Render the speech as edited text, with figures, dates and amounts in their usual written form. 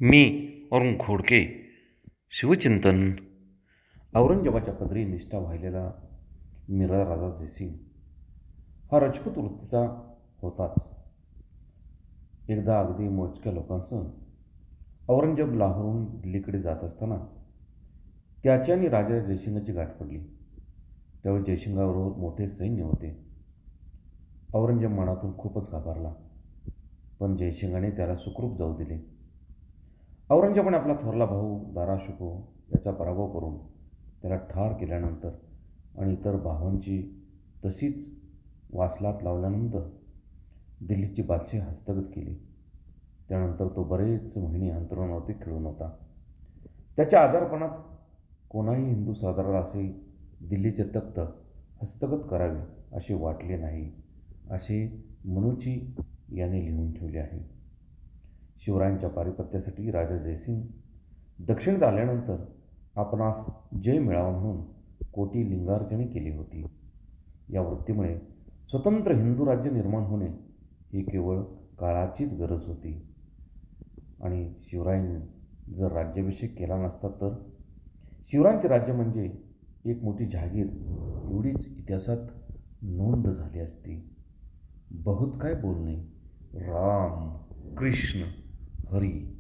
मी अरुण खोडके. शिवचिंतन. औरंगजेबाच्या पदरी निष्ठा वाहिलेला मीरा राजा जयसिंग हा राजपूत वृत्तीचा होताच. एकदा अगदी मोजक्या लोकांसह औरंगजेब लाहोरहून दिल्लीकडे जात असताना त्याची आणि राजा जयसिंगाची गाठ पडली. त्यावेळी जयसिंगाबरोबर मोठे सैन्य होते. औरंगजेब मनातून खूपच घाबरला, पण जयसिंगाने त्याला सुखरूप जाऊ दिले. औरंगजेबाने आपला थोरला भाऊ दारा शिकोह याचा पराभव करून त्याला ठार केल्यानंतर आणि इतर भावांची तशीच वासलात लावल्यानंतर दिल्लीची बादशाही हस्तगत केली. त्यानंतर तो बरेच महिने अंतरुणावरती खेळून होता. त्याच्या आजारपणात कोणाही हिंदू सरदाराला असे दिल्लीचे तख्त हस्तगत करावे असे वाटले नाही, असे मनुची याने लिहून ठेवले आहे. शिवरायांच्या पारिपत्यासाठी राजा जयसिंग दक्षिणेत आल्यानंतर आपणास जय मिळावा म्हणून कोटी लिंगार्चने केली होती. या वृत्तीमुळे स्वतंत्र हिंदू राज्य निर्माण होणे ही केवळ काळाचीच गरज होती. आणि शिवरायांनी जर राज्याभिषेक केला नसता तर शिवरायांचे राज्य म्हणजे एक मोठी जहागीर एवढीच इतिहासात नोंद झाली असती. बहुत काय बोलणे. राम कृष्ण हरी